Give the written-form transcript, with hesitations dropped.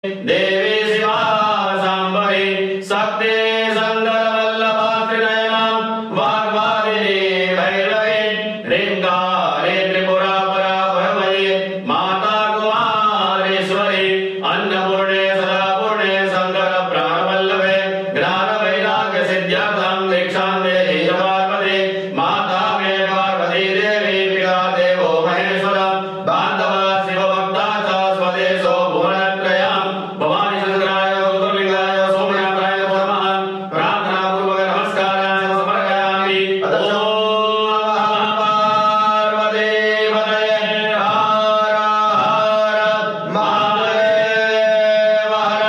देवी शिवा शांभवी शक्ति संगरवल्लभात्रिनयना वाग्वादिनी भैरवी ह्रींकारे त्रिपुरा परा परमये माता कुमारेश्वरी अन्नपूर्णे सदापूर्णे शंकर प्राणवल्लभे ज्ञान वैराग्य सिद्ध्यर्थं दीक्षां देहि च पार्वती माता मे पार्वती देवी पिता देवो महेश्वर बांधव शिवभक्ता च स्वदेशो भुवनत्रयम् भवानी शंकराय गौतमलिंगाय सोमनाथाय नमः प्रार्थना पूर्वक नमस्काराय समर्पयामि ओम पार्वती पतये हर हर महादेव हर